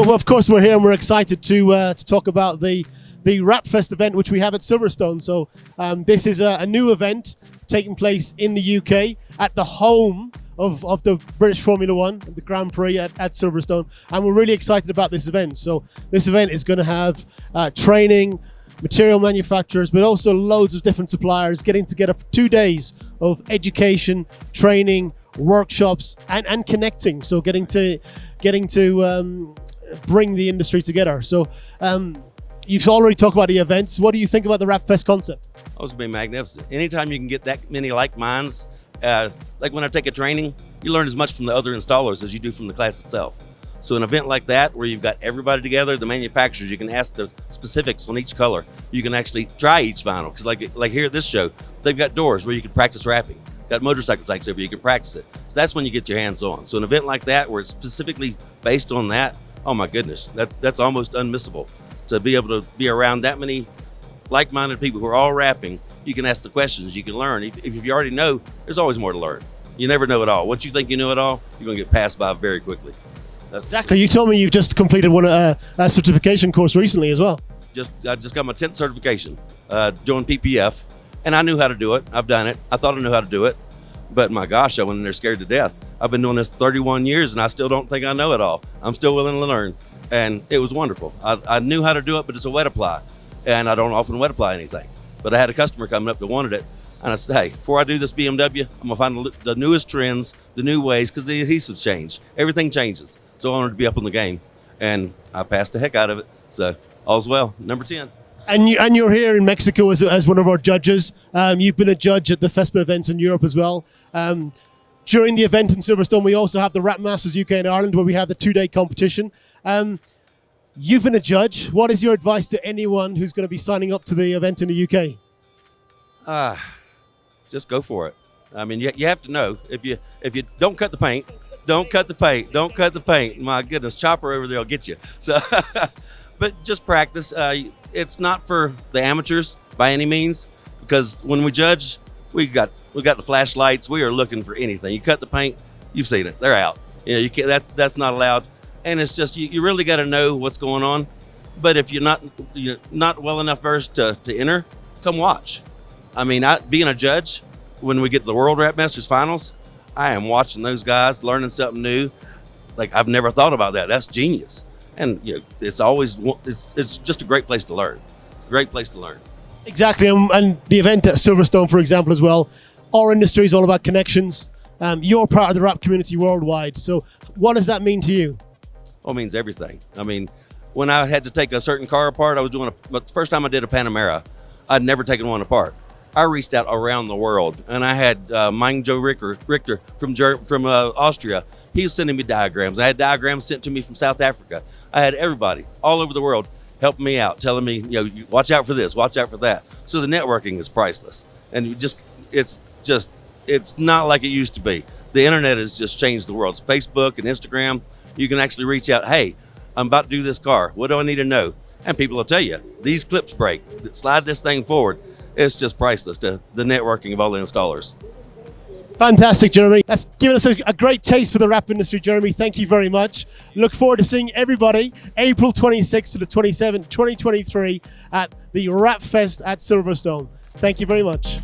But of course, we're here and we're excited to talk about the WrapFest event, which we have at Silverstone. So this is a new event taking place in the UK at the home of the British Formula One, the Grand Prix at Silverstone. And we're really excited about this event. So this event is going to have training, material manufacturers, but also loads of different suppliers getting together for 2 days of education, training, workshops, and connecting. So getting to bring the industry together. So you've already talked about the events. What do you think about the WrapFest concept? Oh, it's been magnificent. Anytime you can get that many like minds, like when I take a training, you learn as much from the other installers as you do from the class itself. So an event like that, where you've got everybody together, the manufacturers, you can ask the specifics on each color. You can actually try each vinyl, because like here at this show, they've got doors where you can practice wrapping. Got motorcycle tanks over, you can practice it. So that's when you get your hands on. So an event like that, where it's specifically based on that, oh my goodness, that's almost unmissable. To be able to be around that many like-minded people who are all wrapping, you can ask the questions, you can learn. If you already know, there's always more to learn. You never know it all. Once you think you know it all, you're gonna get passed by very quickly. Exactly. You told me you've just completed a certification course recently as well. I just got my 10th certification, doing PPF, and I knew how to do it. I've done it. I thought I knew how to do it, but my gosh, I went in there scared to death. I've been doing this 31 years, and I still don't think I know it all. I'm still willing to learn, and it was wonderful. I knew how to do it, but it's a wet apply, and I don't often wet apply anything. But I had a customer coming up that wanted it, and I said, hey, before I do this BMW, I'm gonna find the newest trends, the new ways, because the adhesives change. Everything changes. So I wanted to be up on the game, and I passed the heck out of it. So all's well. Number 10. And you're here in Mexico as one of our judges. You've been a judge at the FESPA events in Europe as well. During the event in Silverstone, we also have the Wrap Masters UK and Ireland, where we have the 2-day competition. You've been a judge. What is your advice to anyone who's going to be signing up to the event in the UK? Just go for it. I mean, you have to know, if you don't cut the paint, don't cut the paint, don't cut the paint. My goodness, Chopper over there will get you. So, but just practice. It's not for the amateurs by any means, because when we judge, we got the flashlights. We are looking for anything. You cut the paint, you've seen it. They're out. You can't. That's not allowed. And it's just you really got to know what's going on. But if you're not well enough versed to enter, come watch. I mean, being a judge, when we get to the World Wrap Masters Finals, I am watching those guys, learning something new. Like, I've never thought about that. That's genius. And it's just a great place to learn. It's a great place to learn. Exactly. And the event at Silverstone, for example, as well, our industry is all about connections. You're part of the wrap community worldwide. So what does that mean to you? Well, it means everything. I mean, when I had to take a certain car apart, I was doing the first time I did a Panamera, I'd never taken one apart. I reached out around the world, and I had Joe Richter from Austria. He was sending me diagrams. I had diagrams sent to me from South Africa. I had everybody all over the world helping me out, telling me, watch out for this, watch out for that. So the networking is priceless, and it's not like it used to be. The internet has just changed the world. It's Facebook and Instagram. You can actually reach out. Hey, I'm about to do this car. What do I need to know? And people will tell you, these clips break. Slide this thing forward. It's just priceless to the networking of all the installers. Fantastic, Jeremy. That's given us a great taste for the wrap industry, Jeremy. Thank you very much. Look forward to seeing everybody April 26th to the 27th, 2023 at the WrapFest at Silverstone. Thank you very much.